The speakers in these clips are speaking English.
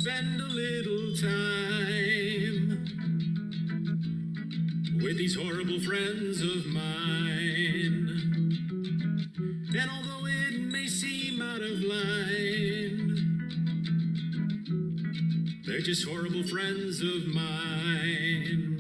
spend a little time with these horrible friends of mine. And although it may seem out of line, they're just horrible friends of mine.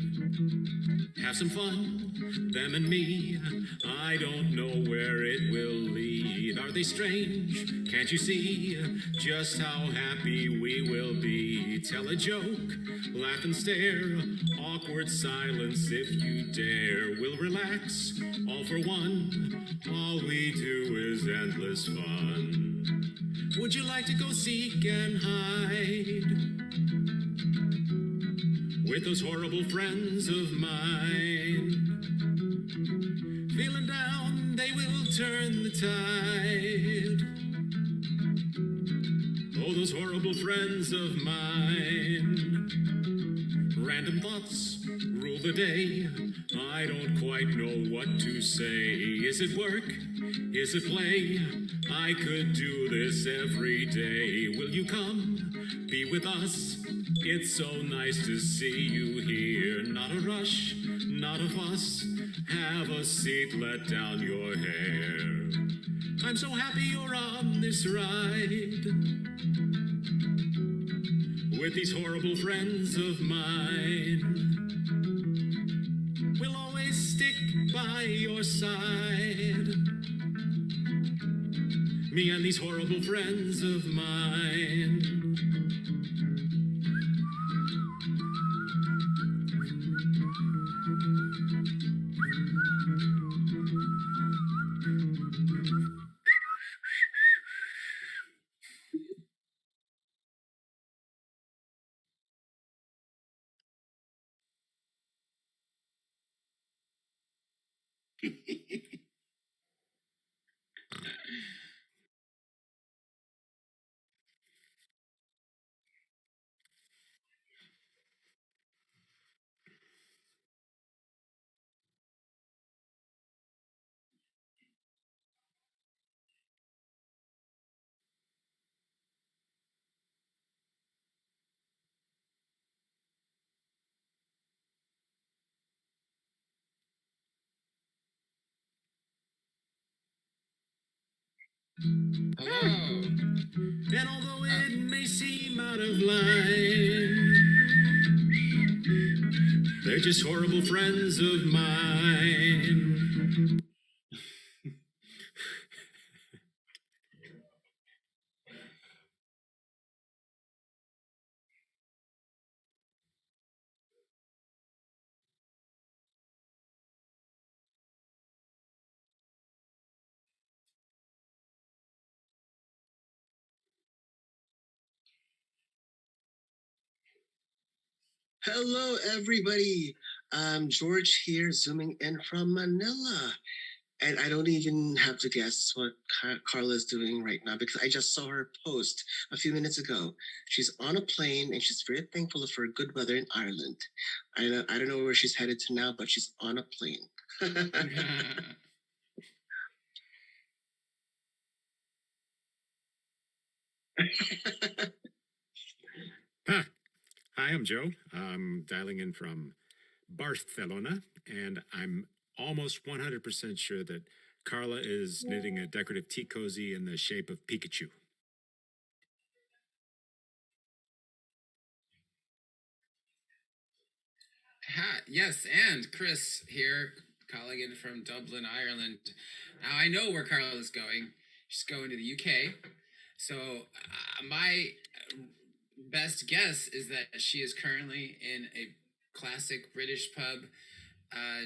Have some fun, them and me. I don't know where it will lead. Are they strange? Can't you see just how happy we will be? Tell a joke, laugh and stare. Awkward silence if you dare. We'll relax, all for one. All we do is endless fun. Would you like to go seek and hide with those horrible friends of mine? Feeling down, they will turn the tide. Oh, those horrible friends of mine. Random thoughts rule the day. I don't quite know what to say. Is it work? Is it play? I could do this every day. Will you come? Be with us. It's so nice to see you here. Not a rush, not a fuss. Have a seat, let down your hair. I'm so happy you're on this ride with these horrible friends of mine. We'll always stick by your side. Me and these horrible friends of mine. Hello. And although it may seem out of line, they're just horrible friends of mine. Hello, everybody. George here, zooming in from Manila. And I don't even have to guess what Carla's doing right now because I just saw her post a few minutes ago. She's on a plane and she's very thankful for good weather in Ireland. I don't know where she's headed to now, but she's on a plane. Huh. Hi, I'm Joe. I'm dialing in from Barcelona, and I'm almost 100% sure that Carla is knitting a decorative tea cozy in the shape of Pikachu. Yes, and Chris here, calling in from Dublin, Ireland. Now I know where Carla's going. She's going to the UK. So my best guess is that she is currently in a classic British pub.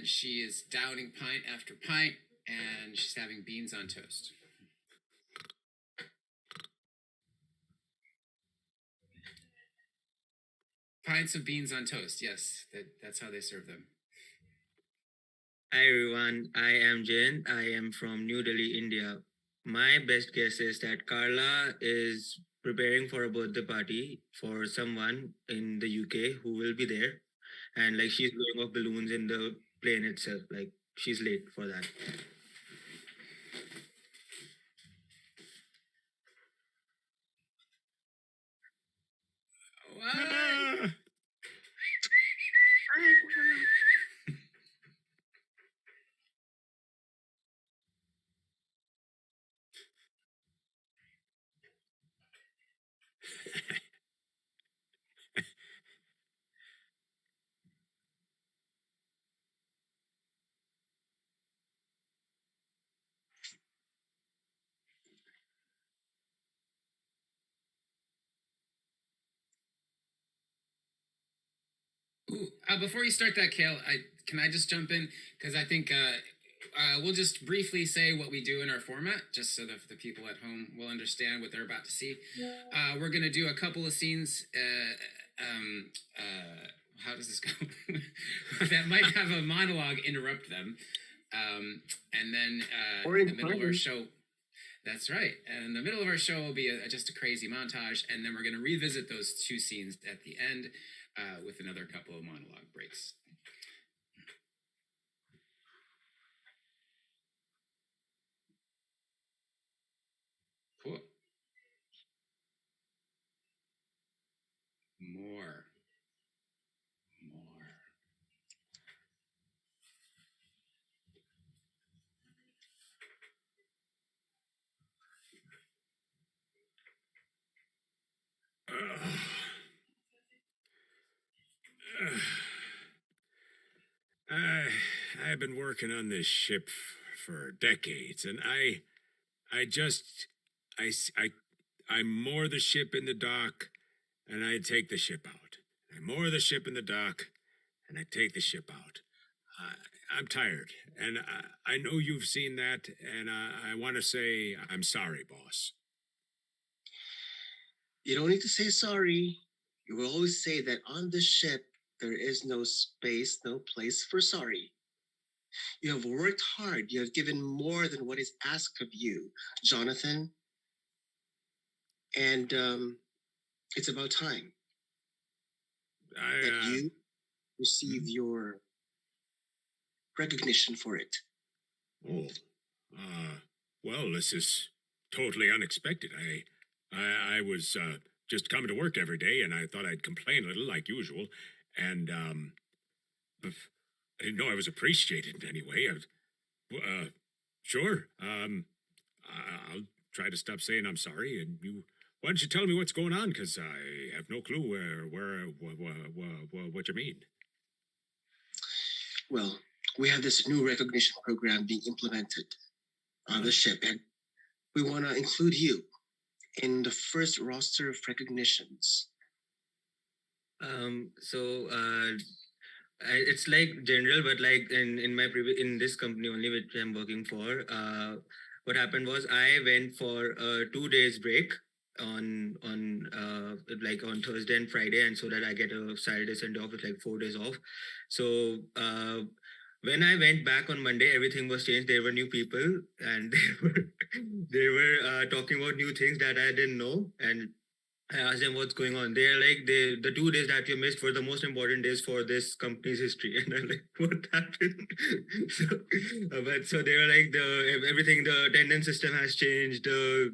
She is downing pint after pint, and she's having beans on toast. Pints of beans on toast. Yes, that's how they serve them. Hi everyone, I am Jain. I am from New Delhi, India. My best guess is that Carla is preparing for a birthday party for someone in the UK who will be there. And like she's blowing off balloons in the plane itself. Like she's late for that. What? Ooh, before you start that, Kale, can I just jump in because I think we'll just briefly say what we do in our format, just so that the people at home will understand what they're about to see. We're gonna do a couple of scenes. How does this go? That might have a monologue interrupt them, and then Or in the middle of our improv. show. That's right. And in the middle of our show will be just a crazy montage, and then we're going to revisit those two scenes at the end with another couple of monologue breaks. Cool. More. I've been working on this ship for decades, and I moor the ship in the dock, and I take the ship out. I moor the ship in the dock, and I take the ship out. I'm tired, and I know you've seen that, and I want to say I'm sorry, boss. You don't need to say sorry. You will always say that on the ship, there is no space, no place for sorry. You have worked hard. You have given more than what is asked of you, Jonathan. And it's about time that you receive your recognition for it. Oh, well, this is totally unexpected. I was just coming to work every day, and I thought I'd complain a little like usual, and I didn't know I was appreciated in any way. Sure. I'll try to stop saying I'm sorry, and why don't you tell me what's going on? Because I have no clue what you mean. Well, we have this new recognition program being implemented on the ship, and we want to include you in the first roster of recognitions. It's like general, but like in my previous in this company only which I'm working for, what happened was I went for a 2 days break on like on Thursday and Friday, and so that I get a Saturday Sunday off with like 4 days off. So when I went back on Monday, everything was changed. There were new people, and they were talking about new things that I didn't know, and I asked them what's going on. They're like, the 2 days that you missed were the most important days for this company's history. And I'm like, what happened? So they were like, everything, the attendance system has changed. The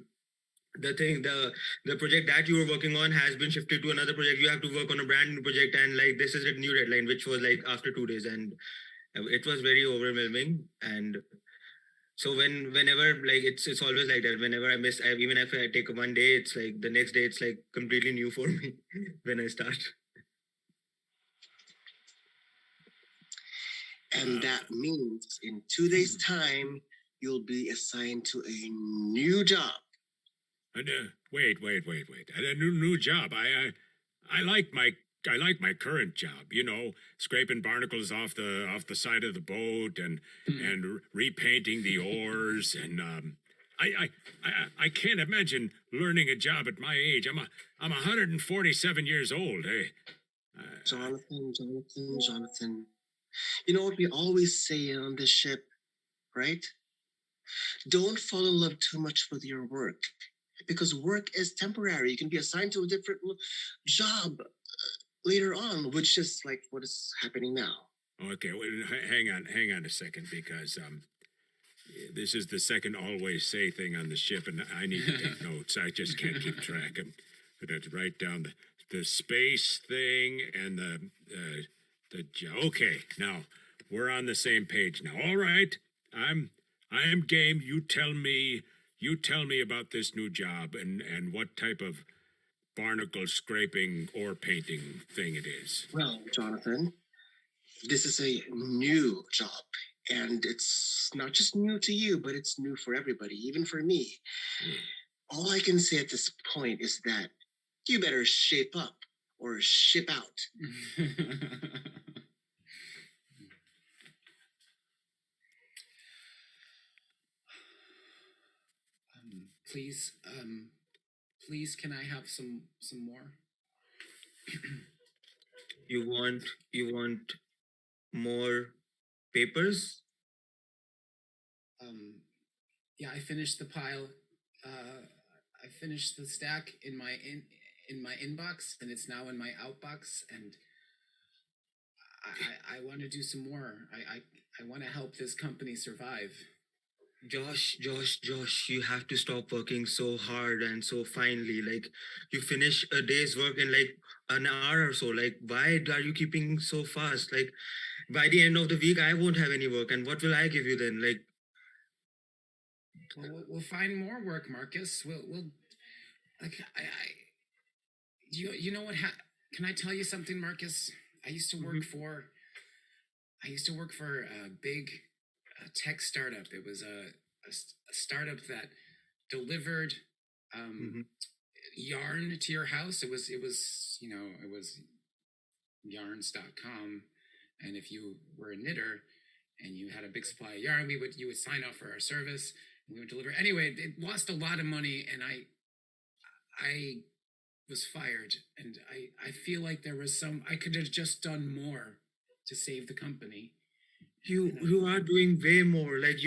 project that you were working on has been shifted to another project. You have to work on a brand new project, and like this is a new deadline, which was like after 2 days, and it was very overwhelming. And so whenever like it's always like that. Whenever even if I take 1 day, it's like the next day it's like completely new for me when I start. And that means in 2 days' time, you'll be assigned to a new job. Wait. A new job. I like my current job. You know, scraping barnacles off the side of the boat and repainting the oars, and I can't imagine learning a job at my age. I'm 147 years old. Jonathan. You know what we always say on this ship, right? Don't fall in love too much with your work, because work is temporary. You can be assigned to a different job later on, which is like what is happening now. Okay, hang on a second, because this is the second always say thing on the ship, and I need to take notes. I just can't keep track. I'm gonna have to write down the the space thing and okay, now we're on the same page now. All right, I am game. You tell me about this new job and what type of barnacle scraping or painting thing it is. Well, Jonathan, this is a new job. And it's not just new to you, but it's new for everybody, even for me. All I can say at this point is that you better shape up or ship out. Please, please, can I have some more? You want more papers? Yeah, I finished the pile. I finished the stack in my inbox, and it's now in my outbox. And I want to do some more. I want to help this company survive. Josh, you have to stop working so hard and so finely. Like, you finish a day's work in like an hour or so. Like, why are you keeping so fast? Like, by the end of the week, I won't have any work. And what will I give you then? Like, We'll find more work, Marcus. We'll like you know what? Can I tell you something, Marcus? I used to work for a big tech startup. It was a startup that delivered yarn to your house. It was yarns.com, and if you were a knitter and you had a big supply of yarn, you would sign up for our service. We would deliver. Anyway, it lost a lot of money, and I was fired, and I feel like there was I could have just done more to save the company. you are doing way more. Like,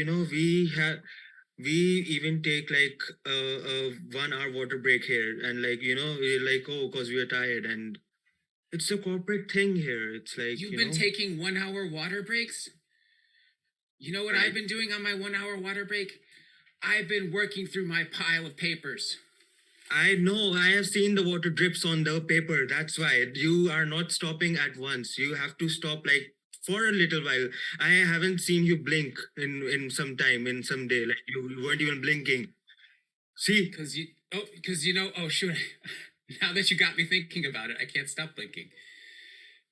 we even take like a 1 hour water break here, and like, we're like, oh, because we are tired, and it's a corporate thing here. It's like, You've been taking 1 hour water breaks? You know what I've been doing on my 1 hour water break? I've been working through my pile of papers. I know, I have seen the water drips on the paper. That's why you are not stopping at once. You have to stop like for a little while. I haven't seen you blink in some time, in some day. Like, you weren't even blinking. See? Oh shoot. Now that you got me thinking about it, I can't stop blinking.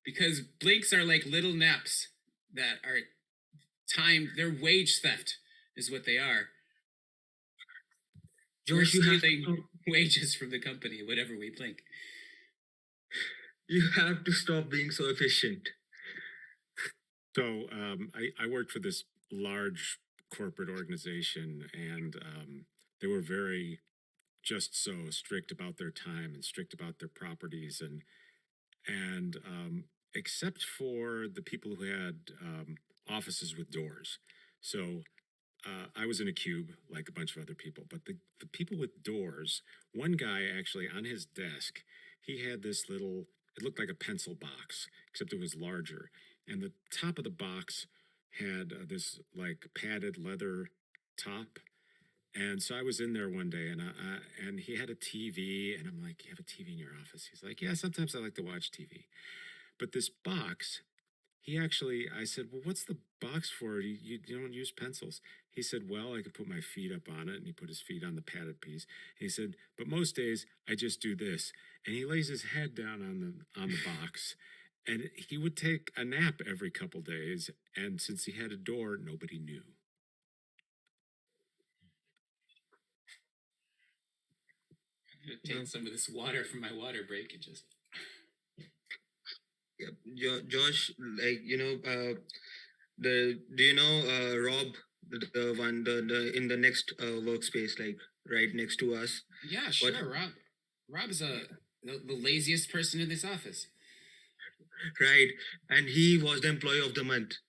Because blinks are like little naps that are timed. They're wage theft is what they are. Josh, We're stealing wages from the company whenever we blink. You have to stop being so efficient. So I worked for this large corporate organization, and they were very just so strict about their time and strict about their properties, and except for the people who had offices with doors. So I was in a cube like a bunch of other people, but the people with doors, one guy actually on his desk, he had this little, it looked like a pencil box, except it was larger. And the top of the box had this like padded leather top. And so I was in there one day, and he had a TV, and I'm like, "You have a TV in your office?" He's like, "Yeah, sometimes I like to watch TV." But this box, I said, "Well, what's the box for? You don't use pencils." He said, "Well, I could put my feet up on it," and he put his feet on the padded piece. And he said, "But most days I just do this." And he lays his head down on the box, and he would take a nap every couple days. And since he had a door, nobody knew. I'm gonna take some of this water from my water break and just. Yeah, Josh, like, Rob, the one, the in the next workspace, like right next to us. Yeah, sure, Rob. Rob's the laziest person in this office. Right, and he was the employee of the month.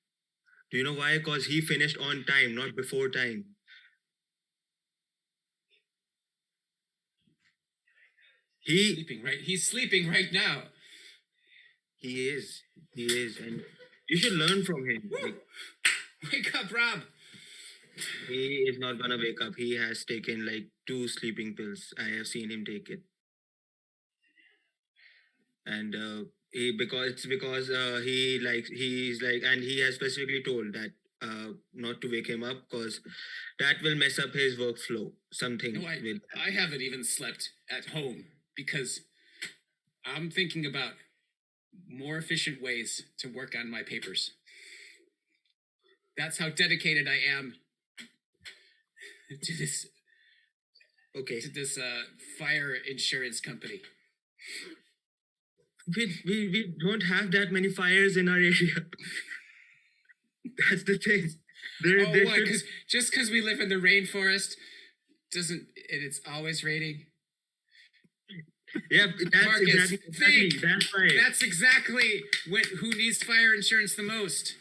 Do you know why? Because he finished on time, not before time. He's sleeping right now. He is, and you should learn from him. Like, wake up, Rob. He is not gonna wake up. He has taken like 2 sleeping pills. I have seen him take it. and he's like, and he has specifically told that not to wake him up because that will mess up his workflow. Something No, will. I haven't even slept at home because I'm thinking about more efficient ways to work on my papers. That's how dedicated I am to this Okay, fire insurance company. we don't have that many fires in our area. That's the thing. There Why? should- Because just because we live in the rainforest doesn't, and it's always raining. Yeah, that's Marcus, exactly. think. That's why. That's exactly who needs fire insurance the most.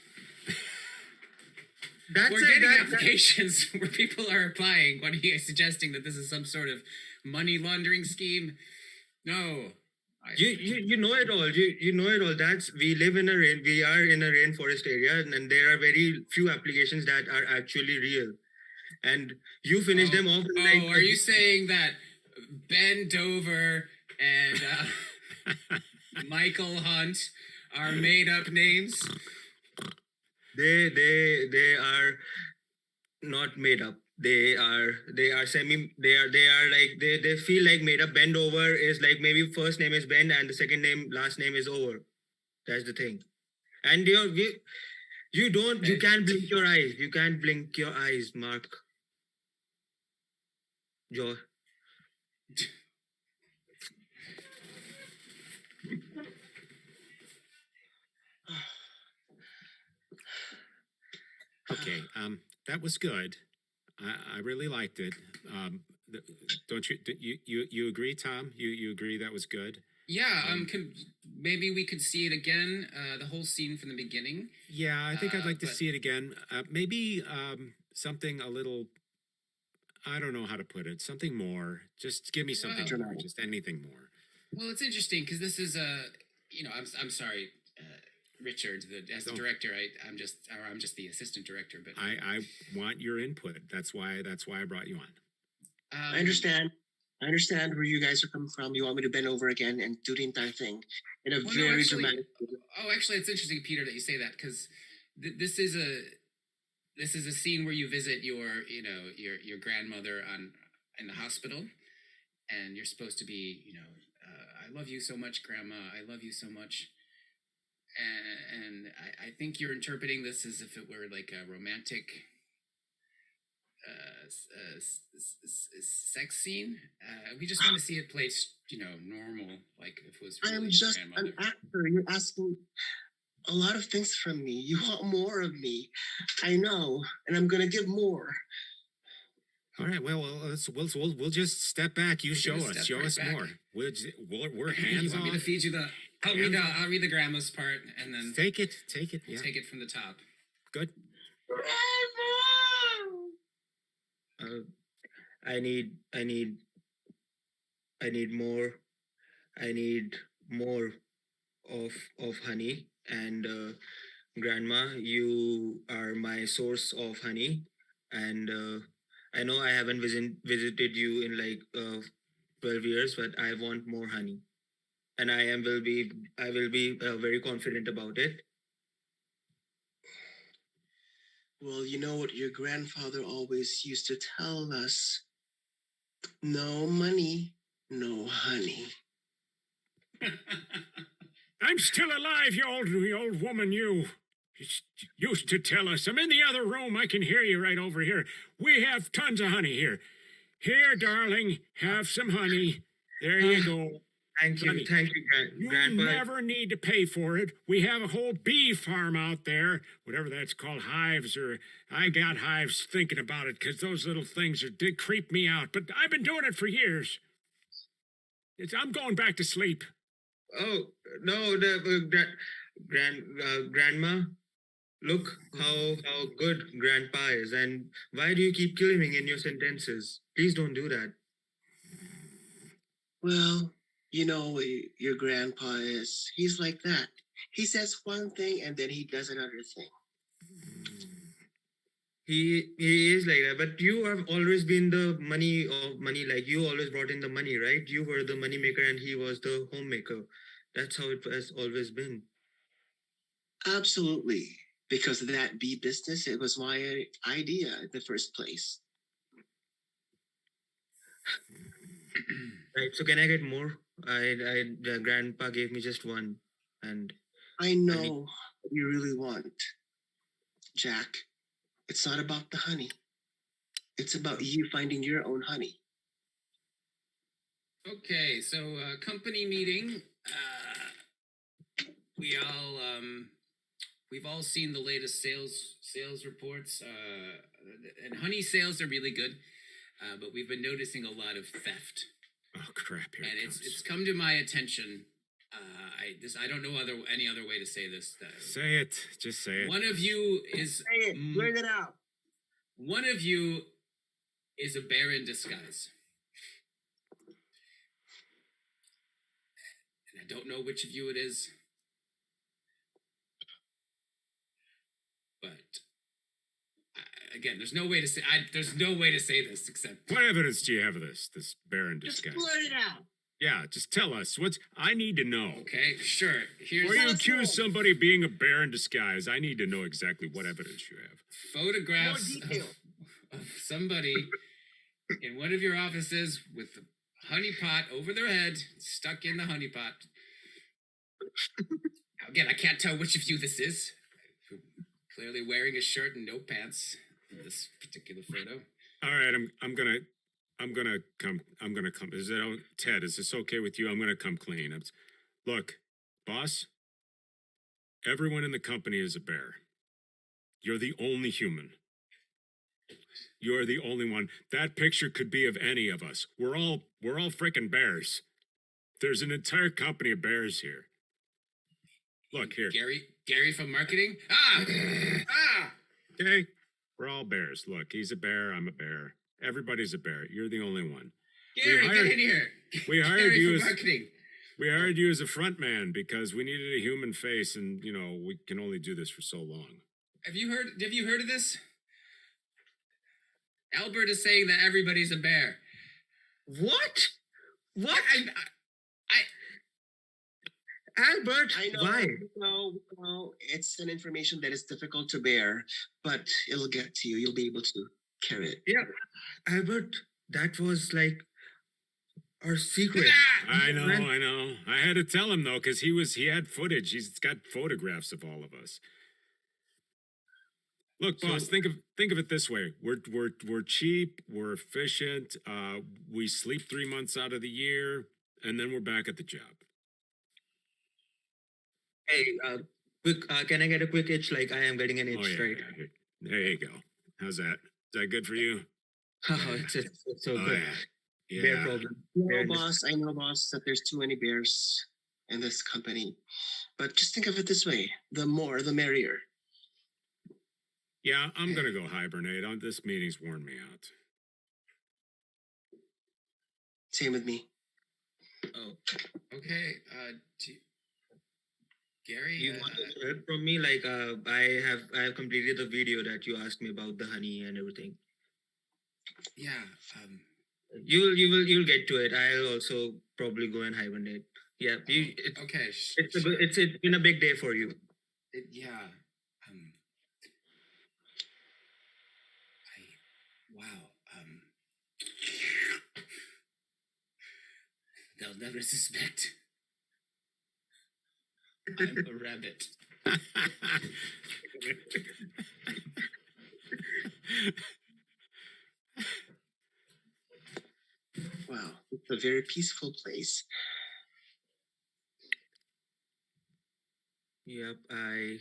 We're getting applications where people are applying. What are you suggesting, that this is some sort of money laundering scheme? No. You know it all. You know it all. We live in we are in a rainforest area, and there are very few applications that are actually real. And you finish them off. Are you saying that Ben Dover and Michael Hunt are made up names? They are not made up. They are like they feel like made up. Bend over is like, maybe first name is Ben and the last name is over. That's the thing. And you can't blink your eyes. You can't blink your eyes, Mark. Joe. Okay, that was good. I really liked it. Don't you agree, Tom? You agree that was good? Yeah. Maybe we could see it again. The whole scene from the beginning. Yeah, I think I'd like to see it again. Maybe something a little. I don't know how to put it. Something more. Just give me something more. Just anything more. Well, it's interesting because this is I'm sorry, Richard. As the director, I'm just the assistant director. But I want your input. That's why I brought you on. I understand. I understand where you guys are coming from. You want me to bend over again and do the entire thing in a very dramatic way. Actually, it's interesting, Peter, that you say that, because this is a scene where you visit your grandmother in the hospital, and you're supposed to be, I love you so much, Grandma. I love you so much. And I think you're interpreting this as if it were like a romantic sex scene. We just want to see it played, normal, like if it was really I am just your an grandmother. actor. You're asking a lot of things from me. You want more of me. I know, and I'm gonna give more. All right. Well, we'll just step back. You show us. Show us more. We're hands You want me to off. feed you the? I'll read the grandma's part, and then Take it. Yeah. take it from the top. Good. I need more. I need more of honey. And Grandma, you are my source of honey. And I know I haven't visited you in like 12 years, but I want more honey. And I will be very confident about it. Well, you know what your grandfather always used to tell us? No money, no honey. I'm still alive, you old woman, you. Used to tell us. I'm in the other room. I can hear you right over here. We have tons of honey here. Here, darling, have some honey. There you go. Thank you, Honey. You Grandpa. never need to pay for it. We have a whole bee farm out there, whatever that's called, hives, or I got hives thinking about it because those little things did creep me out. But I've been doing it for years. I'm going back to sleep. Oh no, the grandma. Look how good Grandpa is, and why do you keep killing me in your sentences? Please don't do that. Well, you know what your grandpa is. He's like that. He says one thing and then he does another thing. He is like that, but you have always been the money. Like you always brought in the money, right? You were the money maker and he was the homemaker. That's how it has always been. Absolutely. Because that bee business, it was my idea in the first place. Right. So can I get more? The grandpa gave me just one, and I know what you really want, Jack. It's not about the honey. It's about you finding your own honey. Okay, so company meeting. We all we've all seen the latest sales reports, and honey sales are really good, but we've been noticing a lot of theft, Oh crap! Here and it comes. it's come to my attention. I don't know any other way to say this. Say it. Just say it. One of you is Say it. Blurt it out. one of you is a bear in disguise. And I don't know which of you it is. But again, there's no way to say this except What evidence do you have of this bear in Just disguise? blurt it out. Yeah, just tell us. I need to know. okay, sure. Here's Or you Tell us accuse more. somebody of being a bear in disguise. I need to know exactly what evidence you have. photographs More detail. of somebody in one of your offices with a honey pot over their head, stuck in the honey pot. Again, I can't tell which of you this is. Clearly wearing a shirt and no pants in this particular photo. All right, I'm gonna come. Is that Ted? Is this okay with you? I'm gonna come clean. Look, boss. Everyone in the company is a bear. You're the only human. You're the only one. That picture could be of any of us. We're all freaking bears. There's an entire company of bears here. Look here. Gary from marketing. Ah! Okay? We're all bears. Look, he's a bear, I'm a bear. Everybody's a bear. You're the only one. Gary, hired- get in here. we hired Gary you from as- marketing. We hired you as a front man because we needed a human face, and we can only do this for so long. Have you heard of this? Albert is saying that everybody's a bear. What? What? I Albert, I know. why? No, it's an information that is difficult to bear, but it'll get to you. You'll be able to carry it. Yeah, Albert, that was like our secret. I know. I had to tell him though, because he had footage. He's got photographs of all of us. Look, boss, think of it this way. We're cheap, we're efficient, we sleep 3 months out of the year, and then we're back at the job. Hey, quick, can I get a quick itch? Like I am getting an itch, right? Yeah. There you go. How's that? Is that good for you? Oh, it's so Oh, good. yeah. Bear Yeah. problem. I know, boss, that there's too many bears in this company. But just think of it this way: the more, the merrier. Yeah, I'm gonna go hibernate. This meeting's worn me out. Same with me. Oh, okay. Gary, You want to hear from me? Like I have completed the video that you asked me about the honey and everything. yeah. You'll get to it. I'll also probably go and hibernate. Yeah, Okay. it's been a big day for you. Yeah. Wow. They'll never suspect. I'm a rabbit. Wow, it's a very peaceful place. Yep, I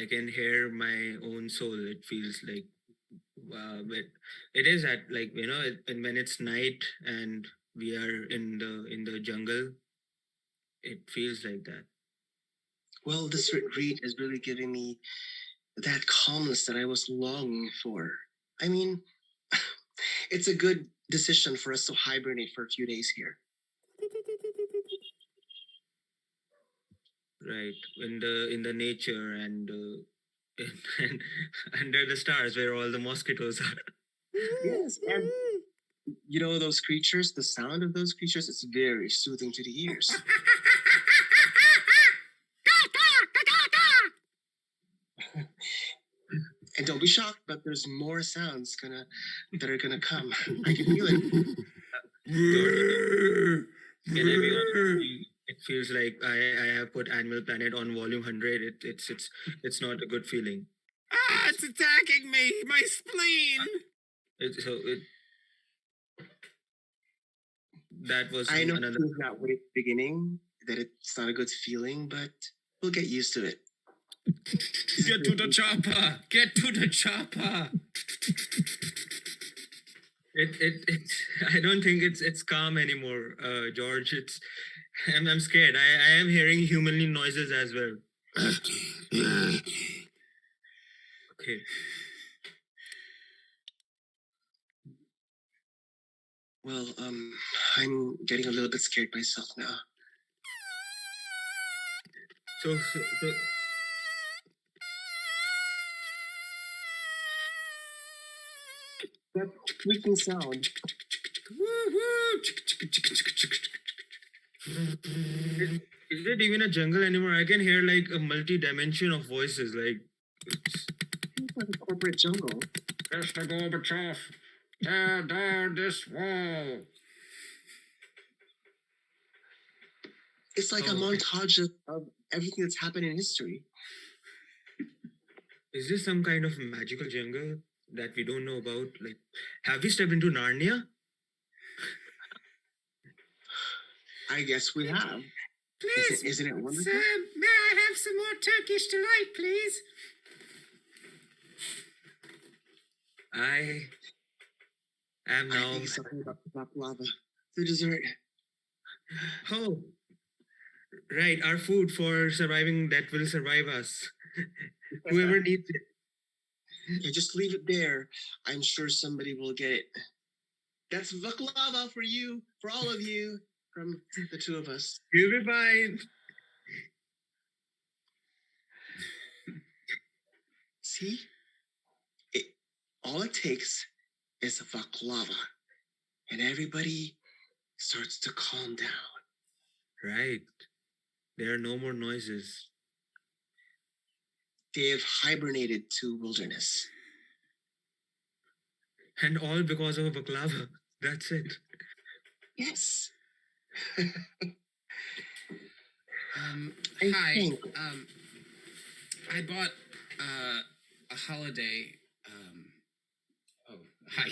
can hear my own soul. It feels like, but it is at like and when it's night and we are in the jungle, it feels like that. Well, this retreat is really giving me that calmness that I was longing for. I mean, it's a good decision for us to hibernate for a few days here. Right, in the nature and and under the stars where all the mosquitoes are. Yes, and you know those creatures, the sound of those creatures is very soothing to the ears. don't be shocked, but there's more sounds that are gonna come. I can feel it. Can I be honest? It feels like I have put Animal Planet on volume 100. It's not a good feeling. Ah, it's attacking me! My spleen! That was I know another. it feels that way at the beginning, that it's not a good feeling, but we'll get used to it. Get to the chopper! Get to the chopper! I don't think it's calm anymore, George. I'm scared. I am hearing humanly noises as well. Okay. Well, I'm getting a little bit scared myself now. So That squeaking sound. is it even a jungle anymore? I can hear like a multi-dimension of voices. Like It's like a corporate jungle. Mr. Gorbachev, tear down this wall. It's like a montage of everything that's happened in history. is this some kind of magical jungle that we don't know about? Like, have we stepped into Narnia? I guess we have. Please, Isn't it wonderful? sir, may I have some more Turkish delight, please? I am I now. think something about the baklava, the dessert. Oh, right. Our food for surviving that will survive us. Whoever needs it. Yeah, just leave it there. I'm sure somebody will get it. That's baklava for you, for all of you, from the two of us. You'll be fine. See? All it takes is a baklava, and everybody starts to calm down. Right. There are no more noises. They've hibernated to wilderness. And all because of a baklava. That's it. Yes. Hi. think- I bought a holiday. Hi.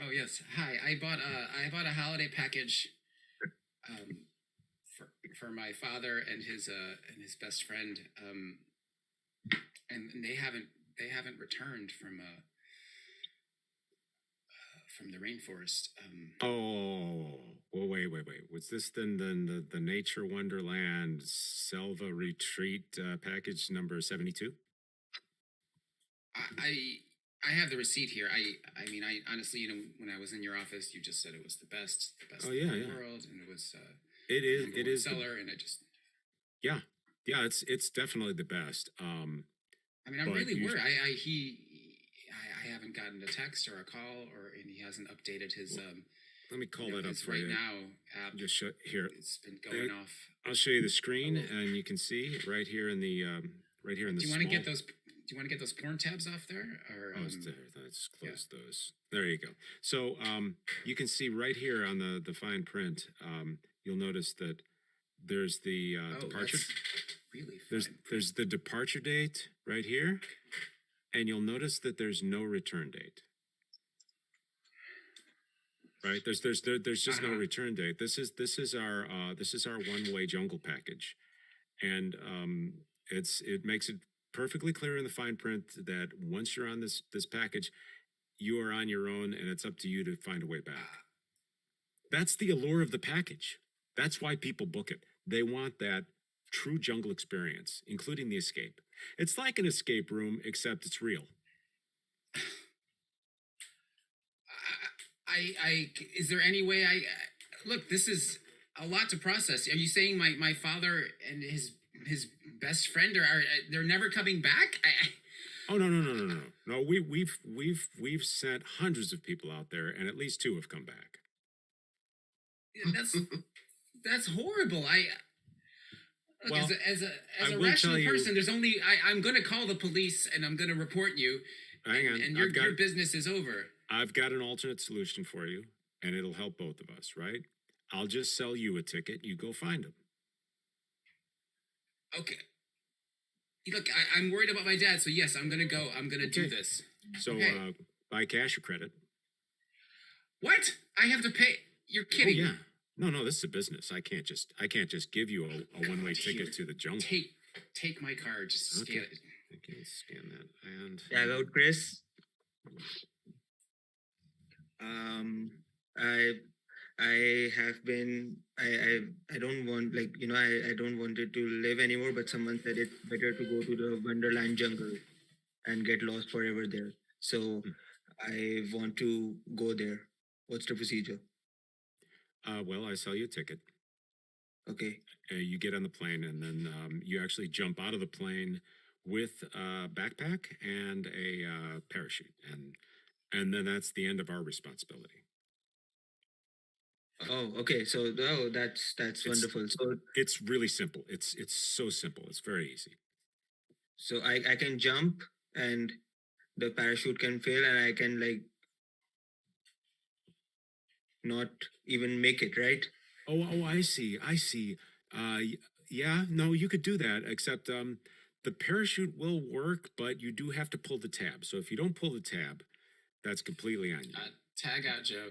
Oh yes, hi. I bought a holiday package for my father and his best friend. And they haven't returned from the rainforest. Oh, well, wait. Was this then the Nature Wonderland Selva Retreat package number 72? I have the receipt here. I mean, I honestly, when I was in your office, you just said it was the best Oh, in yeah, the yeah. world, and it was It is the- seller, and I just yeah, it's definitely the best. I mean, I'm But really you- worried. I haven't gotten a text or a call, and he hasn't updated his Let me call that up his for right you. now app. Just here. It's been going off. I'll show you the screen, and you can see right here in the Do you want to get those? Do you want to get those porn tabs off there? Or Oh, it's there. Let's close those. There you go. So you can see right here on the fine print. You'll notice that there's the departure. that's really fine. There's the departure date right here, and you'll notice that there's no return date. Right? There's just no return date. This is our one-way jungle package, and it makes it perfectly clear in the fine print that once you're on this package, you are on your own, and it's up to you to find a way back. That's the allure of the package. That's why people book it. They want that true jungle experience, including the escape. It's like an escape room, except it's real. Is there any way look? This is a lot to process. Are you saying my father and his best friend are they're never coming back? Oh no! No, we've sent hundreds of people out there, and at least 2 have come back. That's horrible. Look, Well, as I a will rational tell you- person, there's only I'm gonna call the police and I'm gonna report you, hang on. and I've your business is over. I've got an alternate solution for you, and it'll help both of us, right? I'll just sell you a ticket. You go find them. Okay. Look, I'm worried about my dad, so yes, I'm gonna go. I'm gonna do Okay. this. So Okay. buy cash or credit. What? I have to pay? You're Oh kidding yeah. me. No, this is a business. I can't just give you a one-way ticket to the jungle. Take my card. Just scan Okay. it. Okay, let's scan that. And Tag out, Chris. I have been I don't want, like, I don't want it to live anymore, but someone said it's better to go to the Wonderland jungle and get lost forever there. So I want to go there. What's the procedure? well, I sell you a ticket. Okay. You get on the plane, and then you actually jump out of the plane with a backpack and a parachute, and then that's the end of our responsibility. Oh, okay. So that's wonderful. So It's really simple. It's so simple. It's very easy. so I can jump and the parachute can fail and I can, like, not even make it, right? Oh, I see. I see. Yeah, no, you could do that, except the parachute will work, but you do have to pull the tab. So if you don't pull the tab, that's completely on you. Tag out, Joe.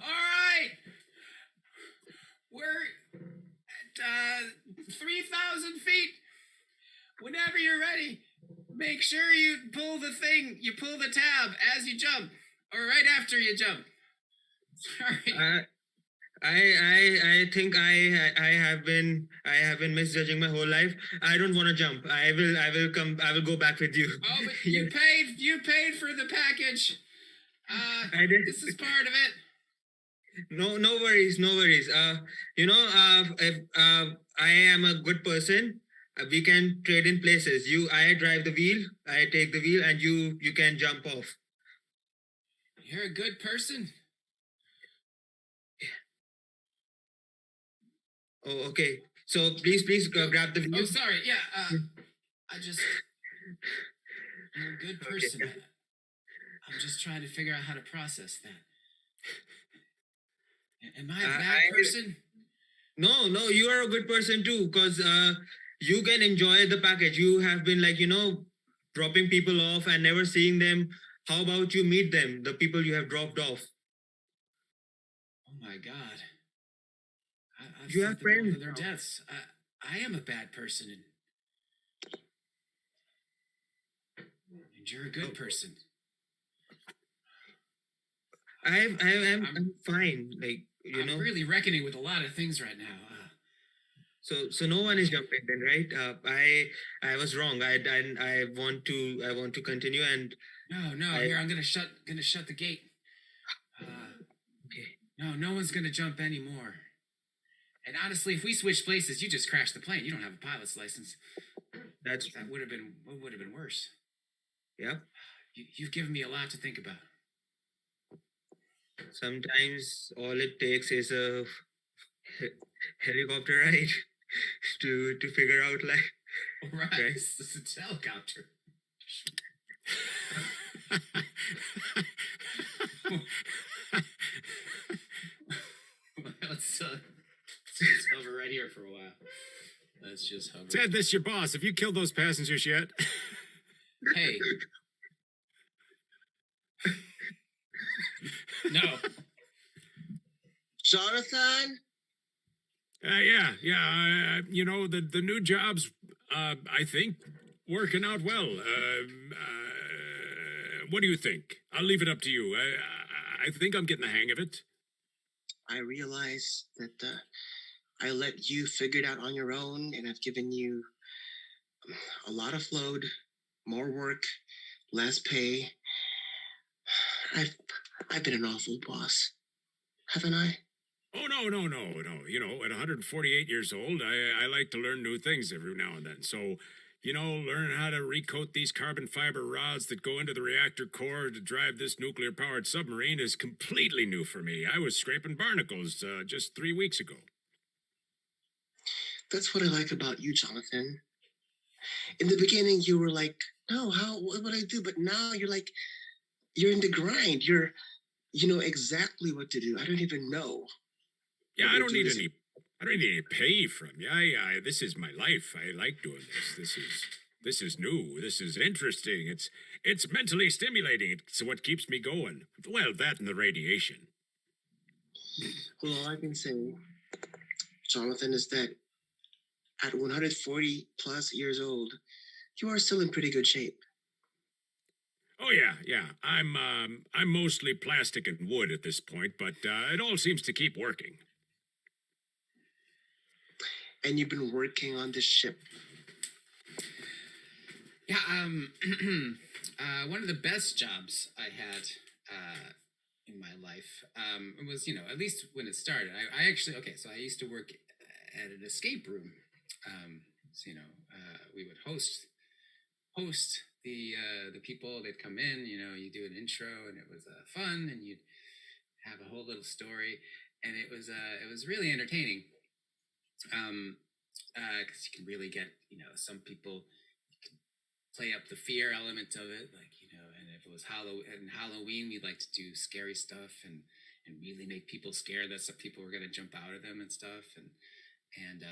All right. We're at 3,000 feet. Whenever you're ready, make sure you pull the tab as you jump, or right after you jump. Sorry. I think I have been misjudging my whole life. I don't want to jump. I will go back with you. Oh, but Yes. you paid for the package. I did. This is part of it. No worries, no worries. If I am a good person, we can trade in places. I drive the wheel, I take the wheel, and you can jump off. You're a good person. Oh, okay. So please grab the wheel. Oh, sorry. Yeah. You're a good person. Okay. I'm just trying to figure out how to process that. Am I a Uh, bad I- person? No, you are a good person too, because you can enjoy the package. You have been, like, dropping people off and never seeing them. How about you meet them, the people you have dropped off? Oh my God. I've You have sent them all to friends their now. deaths. I am a bad person. And you're a good person. I'm fine. Like, I'm really reckoning with a lot of things right now. So no one is jumping then, right? I was wrong. I want to continue, and No. Here, I'm gonna shut the gate. okay. No one's gonna jump anymore. And honestly, if we switch places, you just crash the plane. You don't have a pilot's license. That What would have been worse? yeah. You've given me a lot to think about. Sometimes all it takes is a helicopter ride to figure out life. Right. Right. It's a helicopter. Let's just hover right here for a while. Let's just hover. Ted, this your boss. Have you killed those passengers yet? Hey. No. Jonathan? Yeah. The new job's, I think, working out well. What do you think? I'll leave it up to you. I think I'm getting the hang of it. I realize that I let you figure it out on your own, and I've given you a lot of load, more work, less pay. I've been an awful boss, haven't I? Oh, no. At 148 years old, I like to learn new things every now and then. So, learn how to recoat these carbon fiber rods that go into the reactor core to drive this nuclear-powered submarine is completely new for me. I was scraping barnacles just 3 weeks ago. That's what I like about you, Jonathan. In the beginning, you were like, no, what would I do? But now you're like, you're in the grind. You know exactly what to do. I don't even know. Yeah, What I you don't do need is- any pay from you. This is my life. I like doing this. This is new. This is interesting. It's mentally stimulating. It's what keeps me going. Well, that and the radiation. Well, all I can say, Jonathan, is that at 140 plus years old, you are still in pretty good shape. Oh yeah. I'm mostly plastic and wood at this point, but it all seems to keep working. And you've been working on this ship. Yeah, one of the best jobs I had in my life was, at least when it started. I actually, okay, so I used to work at an escape room. We would host the people. They'd come in. You do an intro, and it was fun, and you'd have a whole little story, and it was really entertaining. Because you can really get, some people play up the fear element of it, and if it was Halloween, we'd like to do scary stuff and really make people scared that some people were going to jump out of them and stuff, and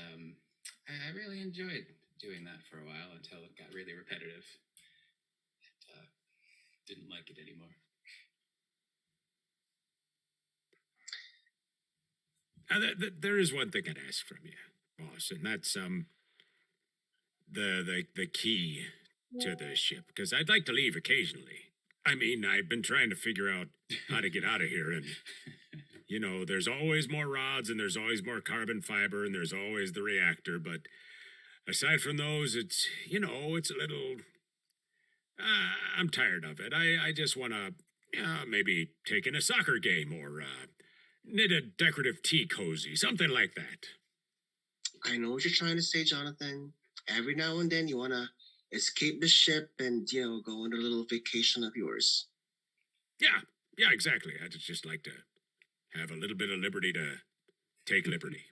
I really enjoyed doing that for a while until it got really repetitive. And, didn't like it anymore. There is one thing I'd ask from you, boss, and that's the key to the ship, because I'd like to leave occasionally. I mean, I've been trying to figure out how to get out of here, and there's always more rods, and there's always more carbon fiber, and there's always the reactor. But aside from those, it's it's a little. I'm tired of it. I just want to maybe take in a soccer game or knit a decorative tea cozy, something like that. I know what you're trying to say, Jonathan. Every now and then you want to escape the ship and, go on a little vacation of yours. Yeah, exactly. I'd just like to have a little bit of liberty to take liberty.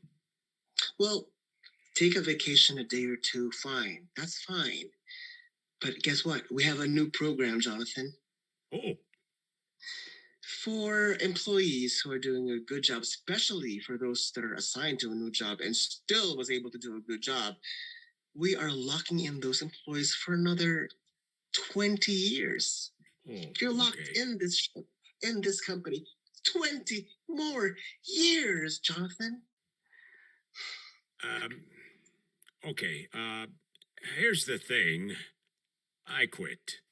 Well, take a vacation a day or two, fine. That's fine. But guess what? We have a new program, Jonathan. Oh. For employees who are doing a good job, especially for those that are assigned to a new job and still was able to do a good job, we are locking in those employees for another 20 years. You're locked in this company 20 more years, Jonathan. Okay. Here's the thing. I quit.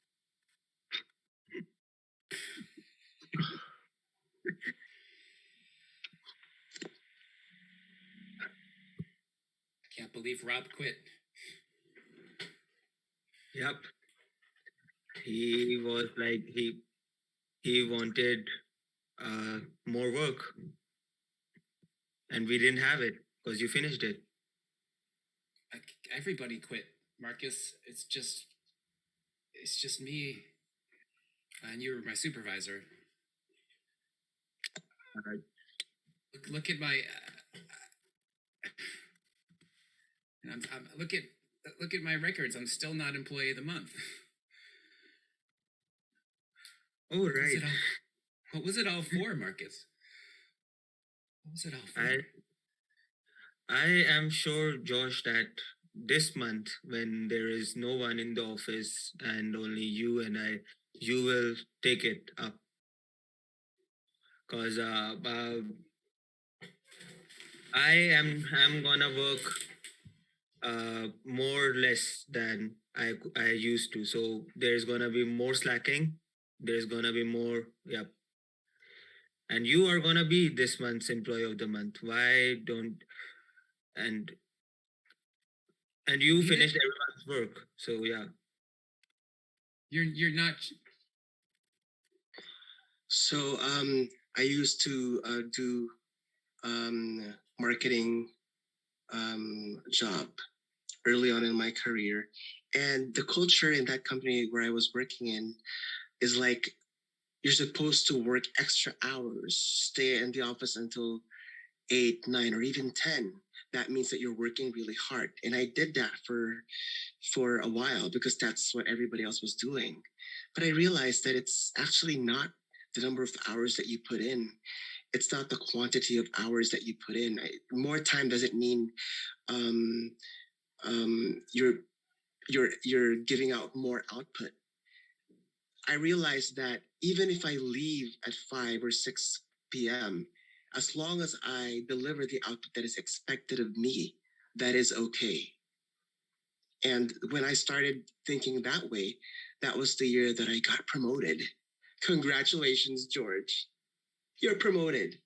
I can't believe Rob quit. Yep. He was like he wanted more work, and we didn't have it because you finished it. Everybody quit, Marcus. It's just me, and you were my supervisor. Look at my. Look at my records. I'm still not employee of the month. Oh, right. What was it all for, Marcus? What was it all for? I am sure, Josh, that this month, when there is no one in the office and only you and I, you will take it up. Because I'm gonna work more or less than I used to. So there's gonna be more slacking. There's gonna be more, yep. And you are gonna be this month's employee of the month. Why don't and you finished everyone's work. So yeah. You're not. So I used to do marketing job early on in my career, and the culture in that company where I was working in is like you're supposed to work extra hours, stay in the office until 8, 9, or even 10. that means that you're working really hard. And I did that for a while because that's what everybody else was doing. But I realized that it's actually not the number of hours that you put in. It's not the quantity of hours that you put in. More time doesn't mean um, you're giving out more output. I realized that even if I leave at 5 or 6 p.m., as long as I deliver the output that is expected of me, that is okay. And when I started thinking that way, that was the year that I got promoted. Congratulations, George. You're promoted.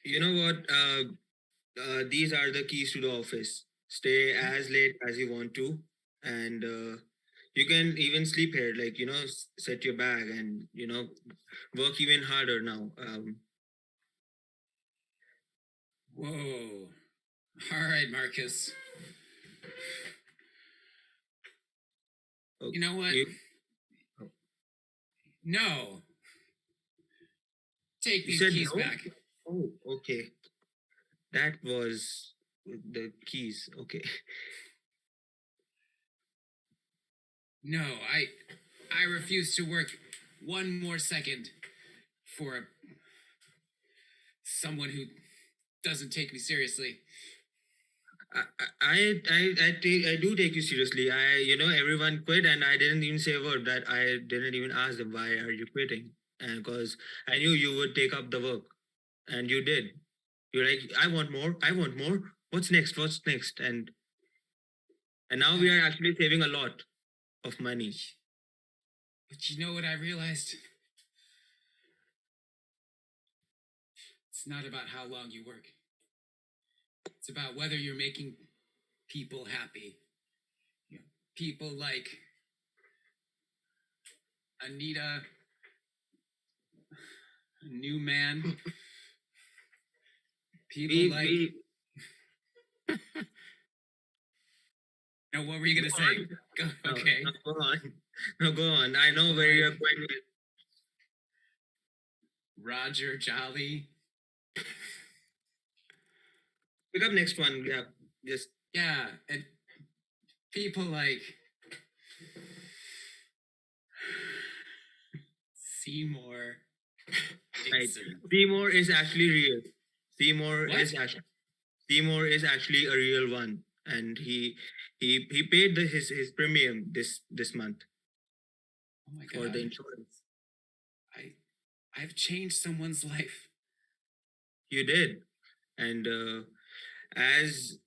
You know what? These are the keys to the office. Stay as late as you want to, and you can even sleep here. Like, set your bag and work even harder now. Whoa. All right, Marcus. You know what? No. Take You these said keys no? back. Oh, okay. That was the keys. Okay. No, I refuse to work one more second for someone who doesn't take me seriously. I do take you seriously. Everyone quit, and I didn't even say a word. That I didn't even ask them why are you quitting, and because I knew you would take up the work, and you did. You're like, I want more. I want more. What's next? What's next? And now we are actually saving a lot of money. But you know what I realized? It's not about how long you work. It's about whether you're making people happy. People like Anita, a new man. People Now, what were you gonna say? Okay. No, go on. No, go on. I know where you're going with. Roger Jolly. Pick up next one. Yeah. Just. Yeah, and people like Seymour. Right. Seymour is actually real. What? Seymour is actually a real one, and he paid his premium this month. Oh my God. For the insurance. I've changed someone's life. You did, and as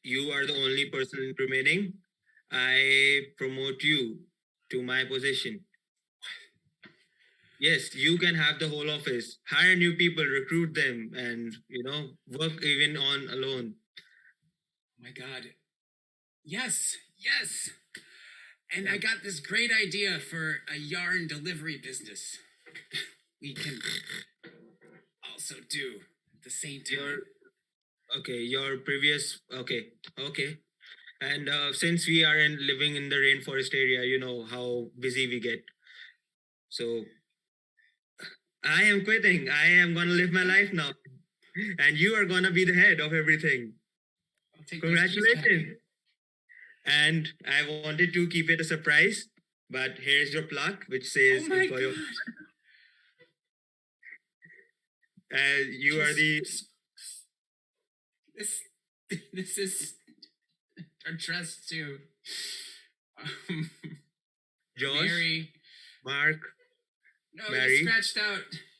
you are the only person remaining, I promote you to my position. Yes, you can have the whole office. Hire new people, recruit them, and work even on alone. Oh my God. Yes. And I got this great idea for a yarn delivery business. We can also do at the same time. Your previous. Okay. And since we are living in the rainforest area, you know how busy we get. So I am quitting. I am going to live my life now. And you are going to be the head of everything. Congratulations. And I wanted to keep it a surprise, but here's your plaque, which says, oh my God. You are the... This is addressed to Josh, Mary, Mark, no, Mary.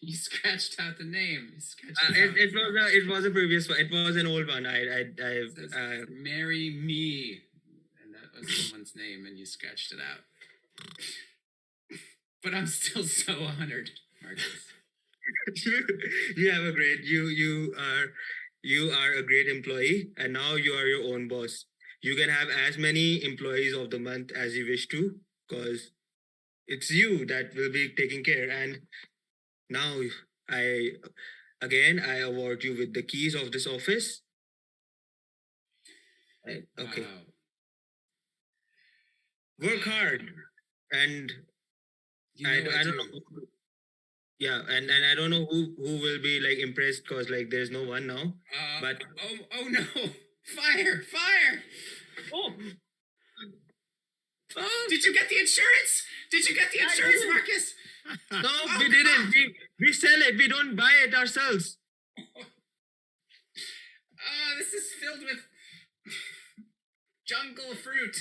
You scratched out the name. It was a previous one. It was an old one. Marry me, and that was someone's name, and you scratched it out. But I'm still so honored, Marcus. You have a great. You are a great employee, and now you are your own boss. You can have as many employees of the month as you wish to, because it's you that will be taking care. And now I award you with the keys of this office. Okay. Wow. Work hard, and I don't know. yeah, and I don't know who will be like impressed because like there's no one now. But oh no! Fire! Oh, Did you get the insurance? Did you get the insurance, Marcus? no, Oh, we didn't. We sell it. We don't buy it ourselves. This is filled with jungle fruit.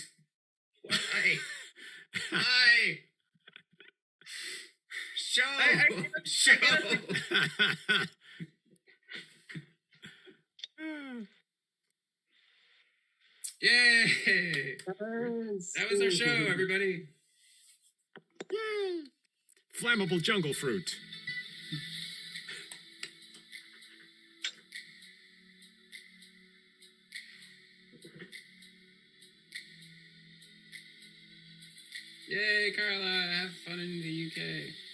Why? Why? Show. Yay! That was our show, everybody. Flammable jungle fruit. Yay, Carla! Have fun in the UK.